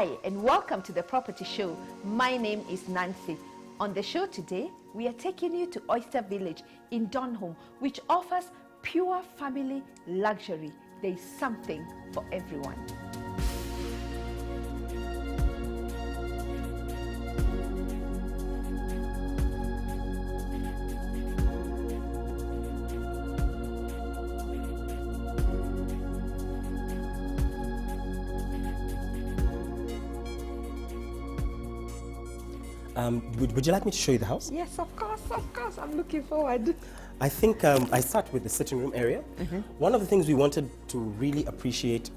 Hi, and welcome to the Property Show. My name is Nancy. On the show today, we are taking you to Oyster Village in Donholm, which offers pure family luxury. There is something for everyone. Would you like me to show you the house? Yes, of course, I'm looking forward. I think I start with the sitting room area. One of the things we wanted to really appreciate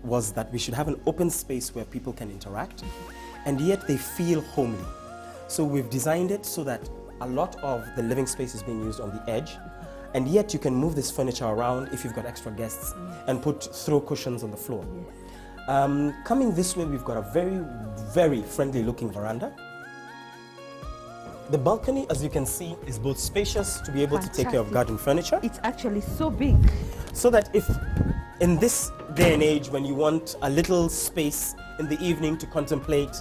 was that we should have an open space where people can interact, and yet they feel homely. So we've designed it so that a lot of the living space is being used on the edge, and yet you can move this furniture around if you've got extra guests and throw cushions on the floor. Coming this way, we've got a very, very friendly looking veranda. The balcony, as you can see, is both spacious to be able to take care of garden furniture. It's actually so big. So that if in this day and age when you want a little space in the evening to contemplate,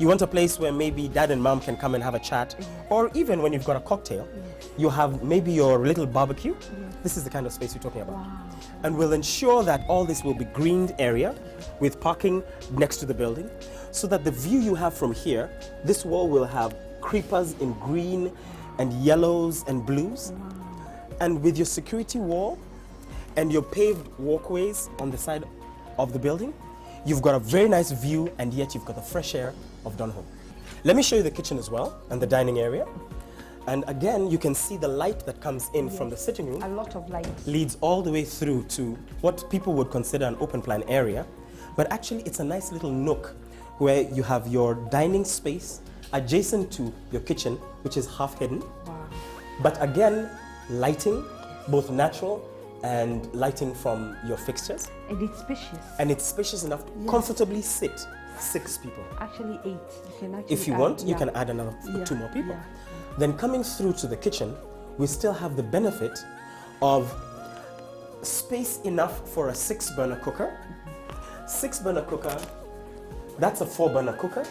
you want a place where maybe dad and mom can come and have a chat, or even when you've got a cocktail, you have maybe your little barbecue. This is the kind of space you're talking about. Wow. And we'll ensure that all this will be greened area with parking next to the building, so that the view you have from here, this wall will have creepers in green and yellows and blues. And with your security wall and your paved walkways on the side of the building, you've got a very nice view, and yet you've got the fresh air of Donholm. Let me show you the kitchen as well and the dining area. And again, you can see the light that comes in from the sitting room. A lot of light. Leads all the way through to what people would consider an open plan area. But actually, it's a nice little nook where you have your dining space adjacent to your kitchen, which is half hidden. Wow. But again, lighting, both natural and lighting from your fixtures. And it's spacious. And it's spacious enough to comfortably sit 6 people. Actually 8. You can actually If you want, you can add another 2 more people. Then coming through to the kitchen, we still have the benefit of space enough for a 6-burner cooker. 6-burner cooker, that's a 4-burner cooker.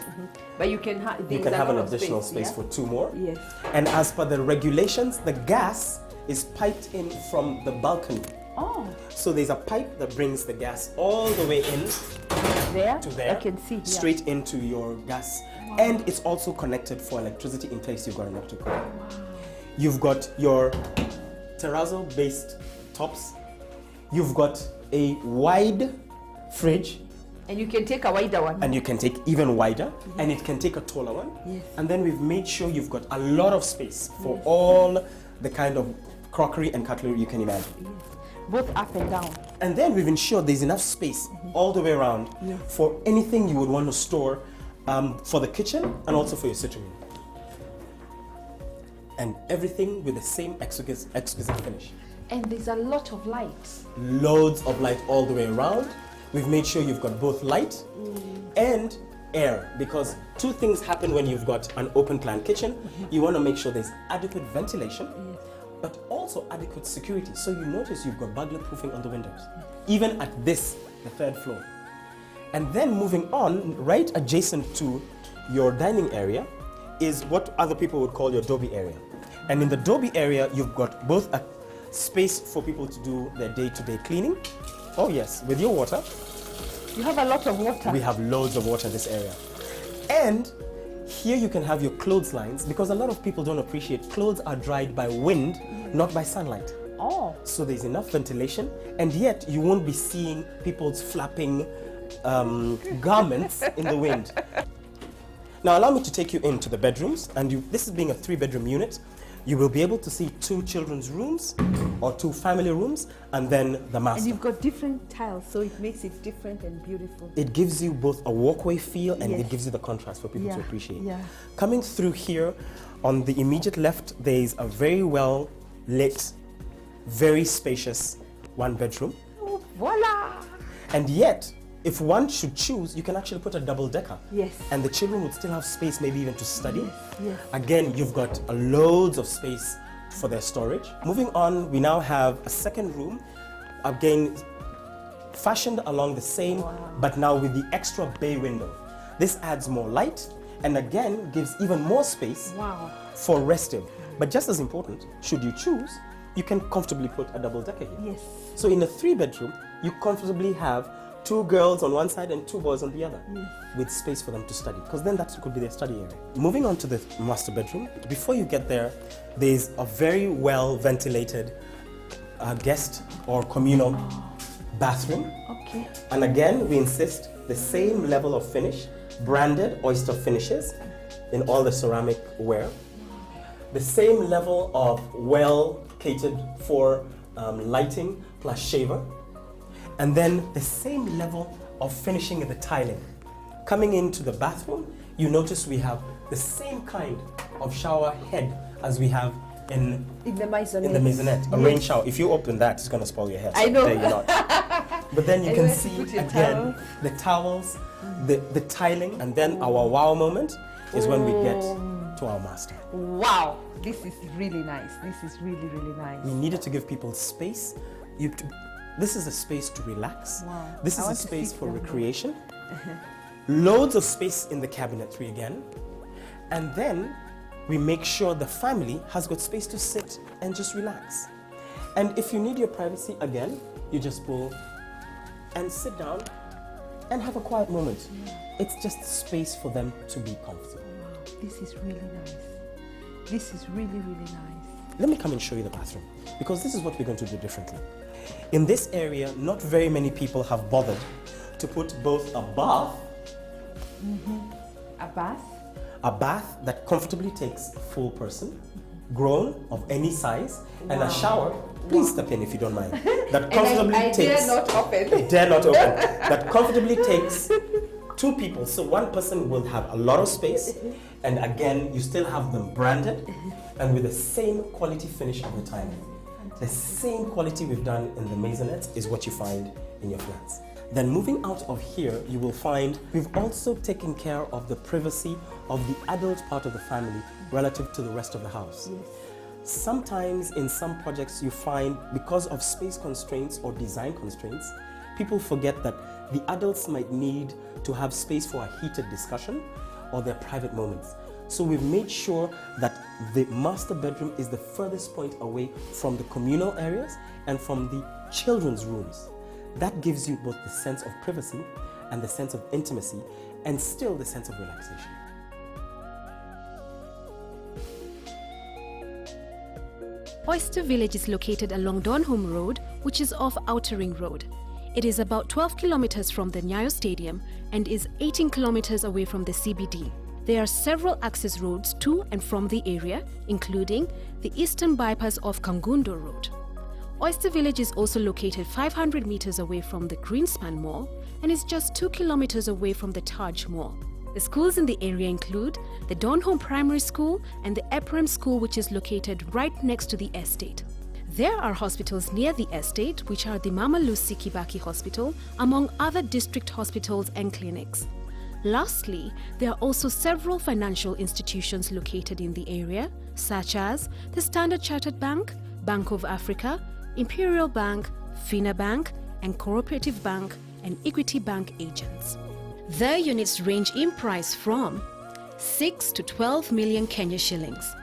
But you can, have an additional space for 2 more. Yes. And as per the regulations, the gas is piped in from the balcony. Oh. So there's a pipe that brings the gas all the way in There? to there. I can see. Straight into your gas. Wow. And it's also connected for electricity in case you've got an electric cooker. Wow. You've got your terrazzo-based tops. You've got a wide fridge. And you can take a wider one. And you can take even wider, and it can take a taller one. Yes. And then we've made sure you've got a lot of space for all the kind of crockery and cutlery you can imagine. Yes. Both up and down. And then we've ensured there's enough space all the way around for anything you would want to store for the kitchen and also for your sitting room. And everything with the same exquisite finish. And there's a lot of light. Loads of light all the way around. We've made sure you've got both light and air, because 2 things happen when you've got an open plan kitchen. You want to make sure there's adequate ventilation, but also adequate security. So you notice you've got burglar proofing on the windows, even at the 3rd floor. And then moving on, right adjacent to your dining area is what other people would call your doby area. And in the doby area, you've got both a space for people to do their day-to-day cleaning. Oh yes, with your water. You have a lot of water. We have loads of water in this area. And here you can have your clotheslines, because a lot of people don't appreciate clothes are dried by wind, not by sunlight. Oh. So there's enough ventilation, and yet you won't be seeing people's flapping garments in the wind. Now allow me to take you into the bedrooms, and this is being a 3-bedroom unit. You will be able to see 2 children's rooms or 2 family rooms, and then the master. And you've got different tiles, so it makes it different and beautiful. It gives you both a walkway feel, and it gives you the contrast for people to appreciate. Coming through here, on the immediate left, there is a very well lit, very spacious 1-bedroom. Oh, voila! And yet, if one should choose, you can actually put a double-decker. Yes. And the children would still have space, maybe even to study. Yes. Again, you've got loads of space for their storage. Moving on, we now have a 2nd room, again, fashioned along the same, but now with the extra bay window. This adds more light and again gives even more space for resting. But just as important, should you choose, you can comfortably put a double-decker here. Yes. So in a 3-bedroom, you comfortably have 2 girls on one side and 2 boys on the other, with space for them to study, because then that could be their study area. Moving on to the master bedroom, before you get there, there's a very well ventilated guest or communal bathroom. Okay. And again, we insist the same level of finish, branded Oyster finishes in all the ceramic ware. The same level of well catered for lighting plus shaver. And then the same level of finishing in the tiling. Coming into the bathroom, you notice we have the same kind of shower head as we have in the maisonette. In the maisonette, a rain shower. If you open that, it's going to spoil your hair. So I know. There you're not. But then you can see again the towels, the tiling, and then our wow moment is when we get to our master. Wow, this is really nice. This is really, really nice. We needed to give people space. This is a space to relax. Wow. This is a space for recreation. Loads of space in the cabinetry again. And then we make sure the family has got space to sit and just relax. And if you need your privacy again, you just pull and sit down and have a quiet moment. It's just space for them to be comfortable. Wow, this is really nice. This is really, really nice. Let me come and show you the bathroom, because this is what we're going to do differently. In this area, not very many people have bothered to put both a bath, a bath that comfortably takes a full person, grown of any size, and a shower. Please step in if you don't mind. That comfortably takes. Dare not open. Dare not open. That comfortably takes 2 people. So one person will have a lot of space, and again, you still have them branded and with the same quality finish of the tiling. The same quality we've done in the maisonettes is what you find in your flats. Then moving out of here, you will find we've also taken care of the privacy of the adult part of the family relative to the rest of the house. Yes. Sometimes in some projects you find, because of space constraints or design constraints, people forget that the adults might need to have space for a heated discussion or their private moments. So we've made sure that the master bedroom is the furthest point away from the communal areas and from the children's rooms. That gives you both the sense of privacy and the sense of intimacy, and still the sense of relaxation. Oyster Village is located along Donholm Road, which is off Outer Ring Road. It is about 12 kilometers from the Nyayo Stadium and is 18 kilometers away from the CBD. There are several access roads to and from the area, including the eastern bypass of Kangundo Road. Oyster Village is also located 500 meters away from the Greenspan Mall and is just 2 kilometers away from the Taj Mall. The schools in the area include the Donholm Primary School and the Ephraim School, which is located right next to the estate. There are hospitals near the estate, which are the Mama Lucy Kibaki Hospital, among other district hospitals and clinics. Lastly, there are also several financial institutions located in the area, such as the Standard Chartered Bank, Bank of Africa, Imperial Bank, Fina Bank, and Cooperative Bank and Equity Bank agents. Their units range in price from 6 to 12 million Kenya shillings.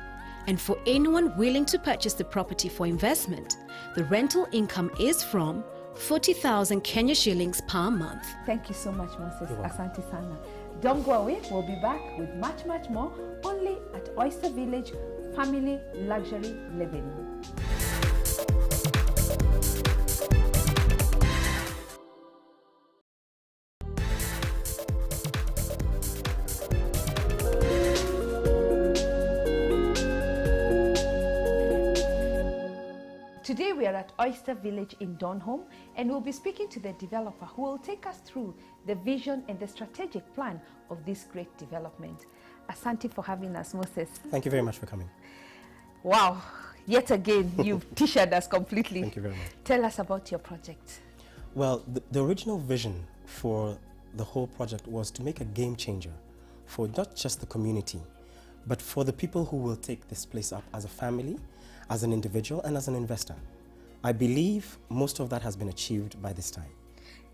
And for anyone willing to purchase the property for investment, the rental income is from 40,000 Kenya shillings per month. Thank you so much, Moses. Asante sana. Don't go away. We'll be back with much, much more only at Oyster Village Family Luxury Living. Today we are at Oyster Village in Donholm, and we'll be speaking to the developer who will take us through the vision and the strategic plan of this great development. Asante for having us, Moses. Thank you very much for coming. Wow, yet again, you've t-shirted us completely. Thank you very much. Tell us about your project. Well, the original vision for the whole project was to make a game changer for not just the community, but for the people who will take this place up as a family, as an individual, and as an investor. I believe most of that has been achieved by this time.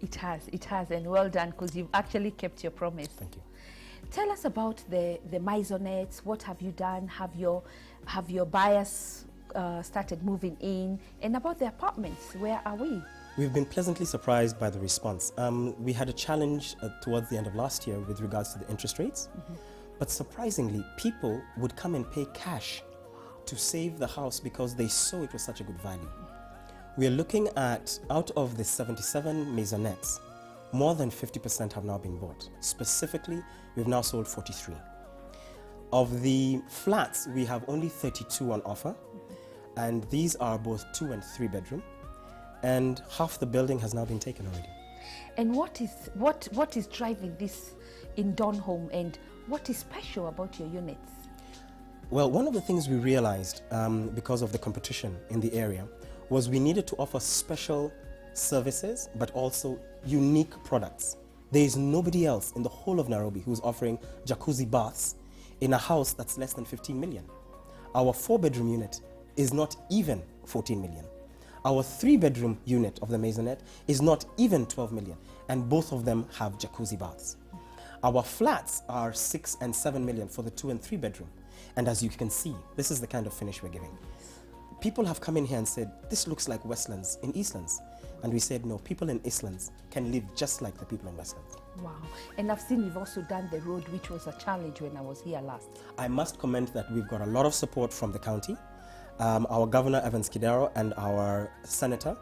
It has, and well done, because you've actually kept your promise. Thank you. Tell us about the maisonettes. What have you done? Have your buyers started moving in? And about the apartments, where are we? We've been pleasantly surprised by the response. We had a challenge towards the end of last year with regards to the interest rates. But surprisingly, people would come and pay cash to save the house because they saw it was such a good value. We are looking at, out of the 77 maisonettes, more than 50% have now been bought. Specifically, we've now sold 43. Of the flats, we have only 32 on offer, and these are both 2 and 3 bedroom, and half the building has now been taken already. And what is driving this in Donholm, and what is special about your units? Well, one of the things we realized because of the competition in the area was we needed to offer special services, but also unique products. There is nobody else in the whole of Nairobi who's offering jacuzzi baths in a house that's less than 15 million. Our 4-bedroom unit is not even 14 million. Our 3-bedroom unit of the maisonette is not even 12 million, and both of them have jacuzzi baths. Our flats are 6 and 7 million for the 2 and 3 bedroom. And as you can see, this is the kind of finish we're giving. People have come in here and said, this looks like Westlands in Eastlands. And we said, no, people in Eastlands can live just like the people in Westlands. Wow. And I've seen you've also done the road, which was a challenge when I was here last. I must comment that we've got a lot of support from the county. Our Governor, Evans Kidero, and our Senator,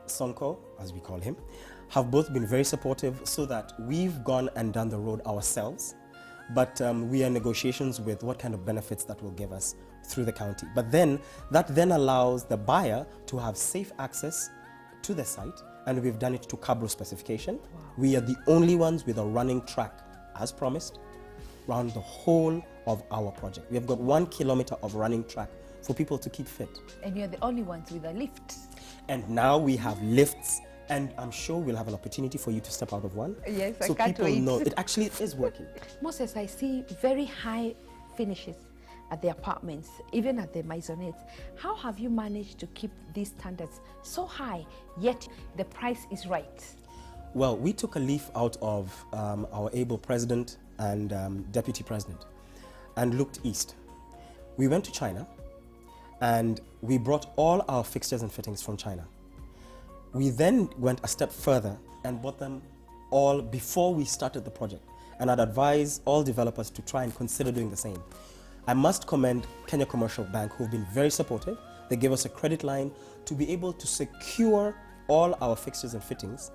Sonko, as we call him, have both been very supportive so that we've gone and done the road ourselves. But we are in negotiations with what kind of benefits that will give us through the county. But then, that then allows the buyer to have safe access to the site, and we've done it to Cabro specification. Wow. We are the only ones with a running track, as promised, around the whole of our project. We have got 1 kilometer of running track for people to keep fit. And you're the only ones with a lift. And now we have lifts, and I'm sure we'll have an opportunity for you to step out of one. Yes, so I can't people wait. know it actually is working. Moses, I see very high finishes at the apartments, even at the maisonettes. How have you managed to keep these standards so high, yet the price is right? Well, we took a leaf out of our able president and deputy president and looked east. We went to China and we brought all our fixtures and fittings from China. We then went a step further and bought them all before we started the project, and I'd advise all developers to try and consider doing the same. I must commend Kenya Commercial Bank, who've been very supportive. They gave us a credit line to be able to secure all our fixtures and fittings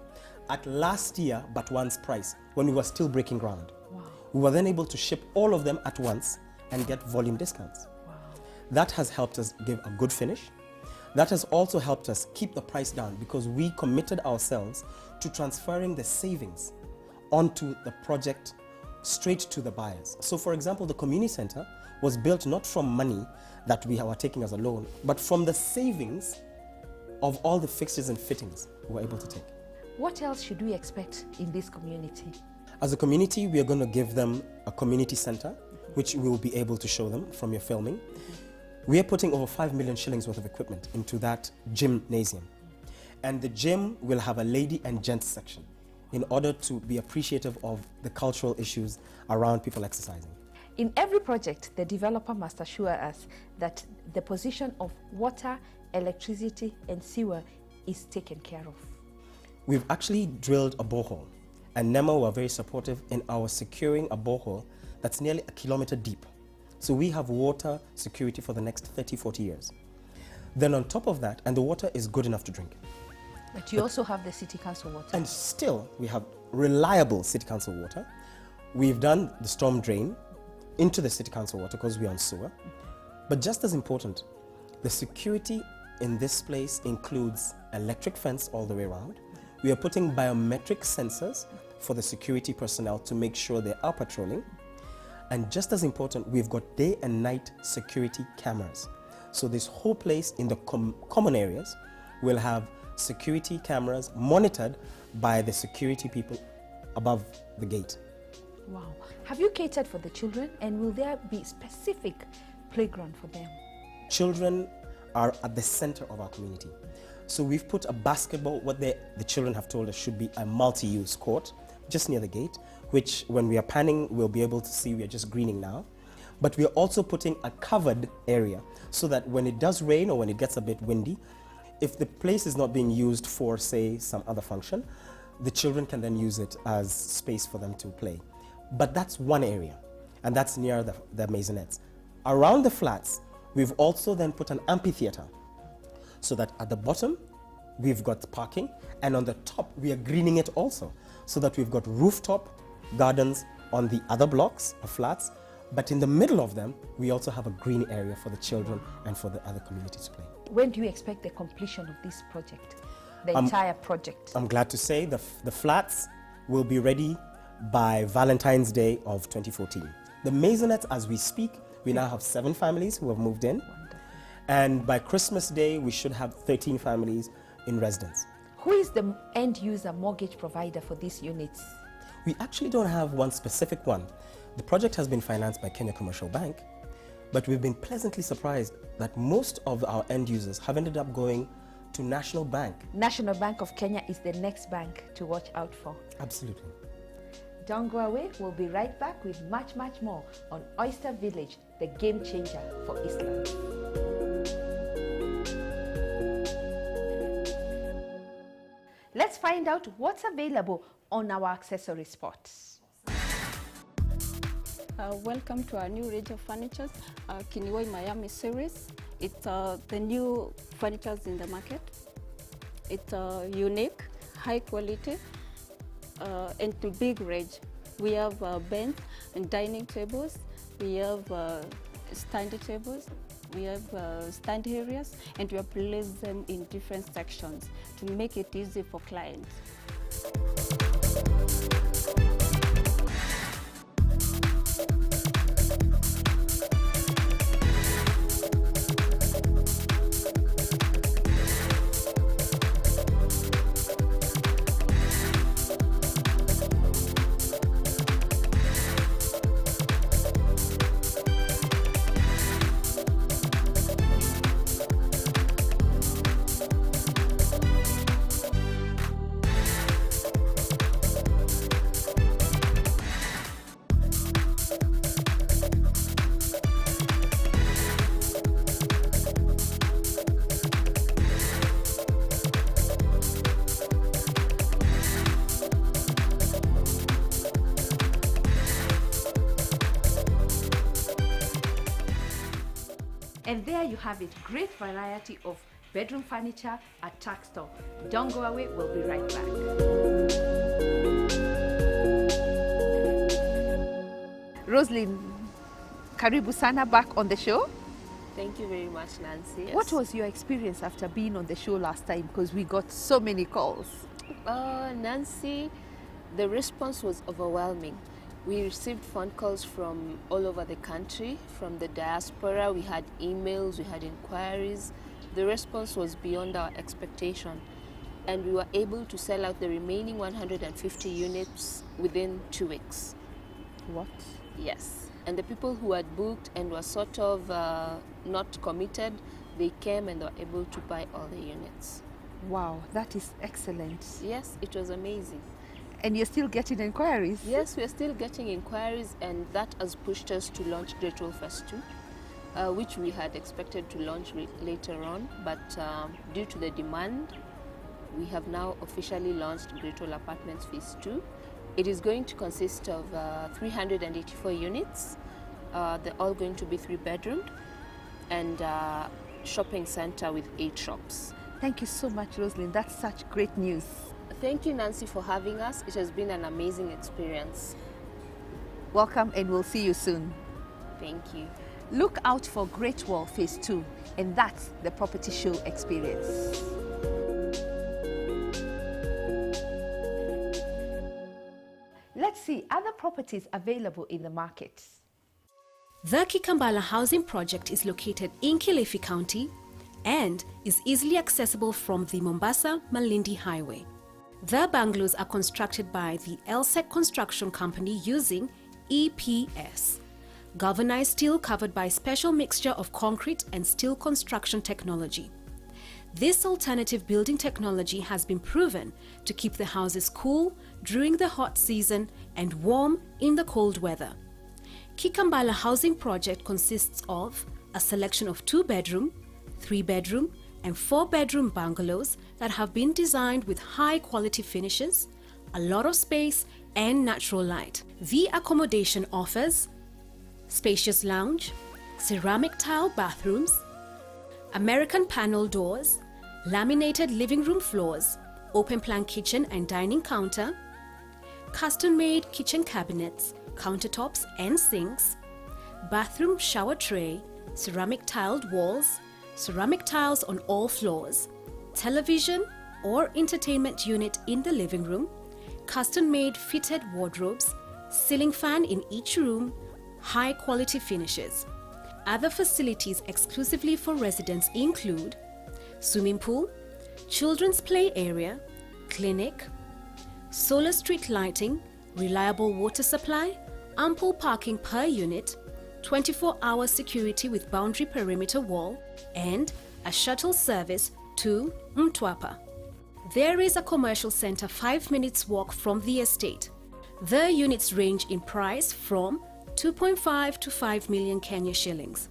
at last year but once price, when we were still breaking ground. Wow. We were then able to ship all of them at once and get volume discounts. Wow. That has helped us give a good finish. That has also helped us keep the price down because we committed ourselves to transferring the savings onto the project straight to the buyers. So for example, the community center was built not from money that we were taking as a loan, but from the savings of all the fixtures and fittings we were able to take. What else should we expect in this community? As a community, we are going to give them a community center, which we will be able to show them from your filming. We are putting over 5 million shillings worth of equipment into that gymnasium. And the gym will have a lady and gents section in order to be appreciative of the cultural issues around people exercising. In every project, the developer must assure us that the position of water, electricity, and sewer is taken care of. We've actually drilled a borehole, and NEMA were very supportive in our securing a borehole that's nearly 1 kilometer deep. So we have water security for the next 30, 40 years. Then on top of that, and the water is good enough to drink. But you also have the city council water. And still, we have reliable city council water. We've done the storm drain into the city council water because we're on sewer. But just as important, the security in this place includes electric fence all the way around. We are putting biometric sensors for the security personnel to make sure they are patrolling. And just as important, we've got day and night security cameras. So this whole place in the common areas will have security cameras monitored by the security people above the gate. Wow. Have you catered for the children, and will there be specific playground for them? Children are at the center of our community. So we've put a basketball, what the children have told us should be a multi-use court, just near the gate, which when we are panning, we'll be able to see we are just greening now. But we are also putting a covered area so that when it does rain or when it gets a bit windy, if the place is not being used for, say, some other function, the children can then use it as space for them to play. But that's one area, and that's near the maisonettes. Around the flats, we've also then put an amphitheater so that at the bottom, we've got parking, and on the top, we are greening it also so that we've got rooftop gardens on the other blocks of flats, but in the middle of them, we also have a green area for the children and for the other community to play. When do you expect the completion of this project, the entire project? I'm glad to say the flats will be ready by Valentine's Day of 2014. The maisonettes, as we speak, we now have 7 families who have moved in. Wonderful. And by Christmas Day, we should have 13 families in residence. Who is the end user mortgage provider for these units? We actually don't have one specific one. The project has been financed by Kenya Commercial Bank, but we've been pleasantly surprised that most of our end users have ended up going to National Bank. National Bank of Kenya is the next bank to watch out for. Absolutely. Don't go away, we'll be right back with much, much more on Oyster Village, the game changer for Eastland. Let's find out what's available on our accessory spots. Welcome to our new range of furnitures, Kinwai Miami series. It's the new furnitures in the market. It's unique, high quality, and to big range. We have bench and dining tables. We have stand tables. We have stand areas, and we have placed them in different sections to make it easy for clients. And there you have it, great variety of bedroom furniture at Tack Store. Don't go away, we'll be right back. Roslyn, karibu sana back on the show. Thank you very much, Nancy. Yes. What was your experience after being on the show last time? Because we got so many calls. Nancy, the response was overwhelming. We received phone calls from all over the country, from the diaspora. We had emails, we had inquiries. The response was beyond our expectation, and we were able to sell out the remaining 150 units within 2 weeks. What? Yes. And the people who had booked and were sort of not committed, they came and were able to buy all the units. Wow, that is excellent. Yes, it was amazing. And you're still getting inquiries? Yes, we're still getting inquiries, and that has pushed us to launch Great Wall Phase 2, which we had expected to launch later on, but due to the demand, we have now officially launched Great Wall Apartments Phase 2. It is going to consist of 384 units. They're all going to be 3-bedroomed, and shopping center with 8 shops. Thank you so much, Roslyn. That's such great news. Thank you, Nancy, for having us. It has been an amazing experience. Welcome, and we'll see you soon. Thank you. Look out for Great Wall Phase 2, and that's the property show experience. Let's see other properties available in the market. The Kikambala Housing Project is located in Kilifi County and is easily accessible from the Mombasa-Malindi Highway. The bungalows are constructed by the LSEC Construction Company using EPS, galvanized steel covered by special mixture of concrete and steel construction technology. This alternative building technology has been proven to keep the houses cool during the hot season and warm in the cold weather. Kikambala Housing Project consists of a selection of 2-bedroom, 3-bedroom, and 4-bedroom bungalows that have been designed with high-quality finishes, a lot of space, and natural light. The accommodation offers spacious lounge, ceramic tile bathrooms, American panel doors, laminated living room floors, open-plan kitchen and dining counter, custom-made kitchen cabinets, countertops and sinks, bathroom shower tray, ceramic tiled walls, ceramic tiles on all floors, television or entertainment unit in the living room, custom-made fitted wardrobes, ceiling fan in each room, high-quality finishes. Other facilities exclusively for residents include swimming pool, children's play area, clinic, solar street lighting, reliable water supply, ample parking per unit, 24-hour security with boundary perimeter wall, and a shuttle service to Mtwapa. There is a commercial center 5 minutes walk from the estate. The units range in price from 2.5 to 5 million Kenya shillings.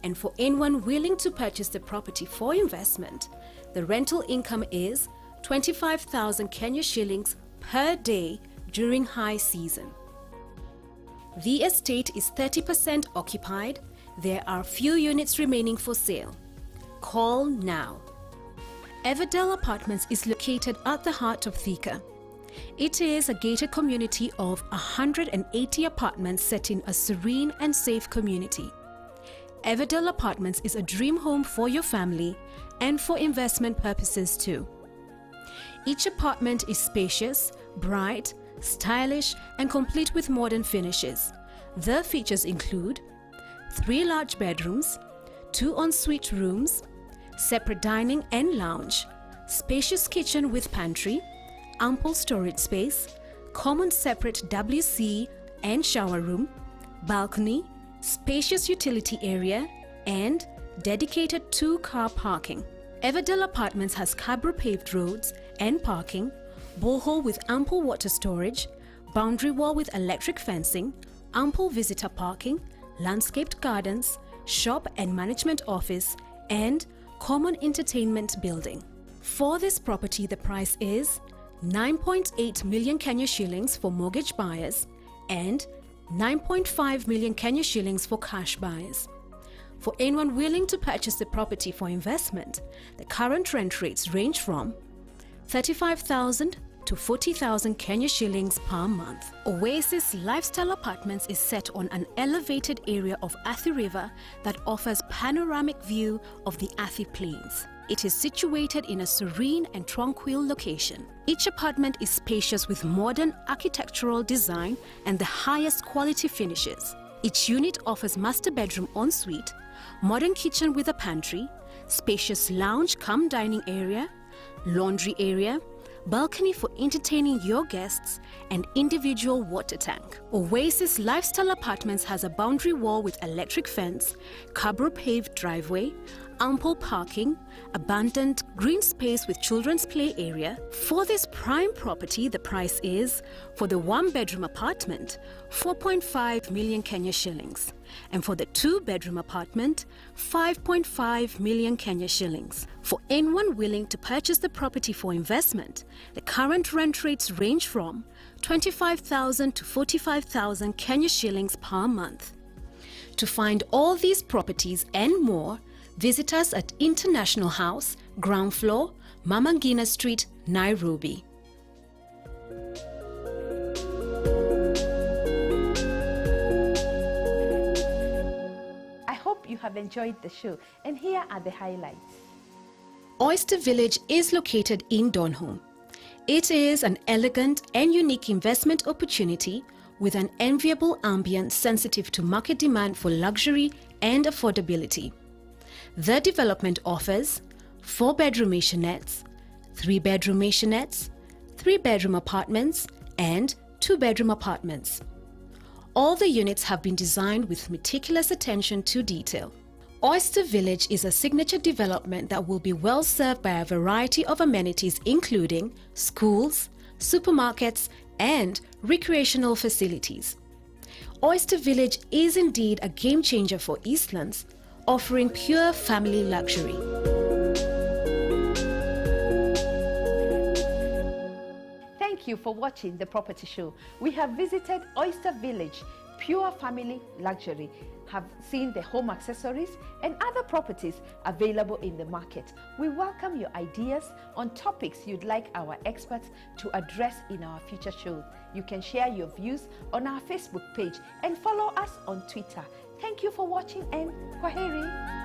And for anyone willing to purchase the property for investment, the rental income is 25,000 Kenya shillings per day during high season. The estate is 30% occupied. There are few units remaining for sale. Call now. Everdell Apartments is located at the heart of Thika. It is a gated community of 180 apartments set in a serene and safe community. Everdell Apartments is a dream home for your family and for investment purposes too. Each apartment is spacious, bright, stylish, and complete with modern finishes. The features include 3 large bedrooms, 2 ensuite rooms, separate dining and lounge, spacious kitchen with pantry, ample storage space, common separate WC and shower room, balcony, spacious utility area, and dedicated 2-car parking. Everdell Apartments has cabro paved roads and parking, borehole with ample water storage, boundary wall with electric fencing, ample visitor parking, landscaped gardens, shop and management office, and common entertainment building. For this property, the price is 9.8 million Kenya shillings for mortgage buyers and 9.5 million Kenya shillings for cash buyers. For anyone willing to purchase the property for investment, the current rent rates range from 35,000 to 40,000 Kenya shillings per month. Oasis Lifestyle Apartments is set on an elevated area of Athi River that offers panoramic view of the Athi Plains. It is situated in a serene and tranquil location. Each apartment is spacious with modern architectural design and the highest quality finishes. Each unit offers master bedroom ensuite, modern kitchen with a pantry, spacious lounge cum dining area, laundry area, balcony for entertaining your guests, and individual water tank. Oasis Lifestyle Apartments has a boundary wall with electric fence, cabro paved driveway, ample parking, abundant green space with children's play area. For this prime property, the price is, for the 1-bedroom apartment, 4.5 million Kenya shillings, and for the 2-bedroom apartment, 5.5 million Kenya shillings. For anyone willing to purchase the property for investment, the current rent rates range from 25,000 to 45,000 Kenya shillings per month. To find all these properties and more, visit us at International House, ground floor, Mama Ngina Street, Nairobi. I hope you have enjoyed the show, and here are the highlights. Oyster Village is located in Donholm. It is an elegant and unique investment opportunity with an enviable ambience sensitive to market demand for luxury and affordability. The development offers 4-bedroom maisonettes, 3-bedroom maisonettes, 3-bedroom apartments, and 2-bedroom apartments. All the units have been designed with meticulous attention to detail. Oyster Village is a signature development that will be well served by a variety of amenities including schools, supermarkets, and recreational facilities. Oyster Village is indeed a game changer for Eastlands, offering pure family luxury. Thank you for watching the property show. We have visited Oyster Village, pure family luxury, have seen the home accessories and other properties available in the market. We welcome your ideas on topics you'd like our experts to address in our future shows. You can share your views on our Facebook page and follow us on Twitter. Thank you for watching and kwaheri.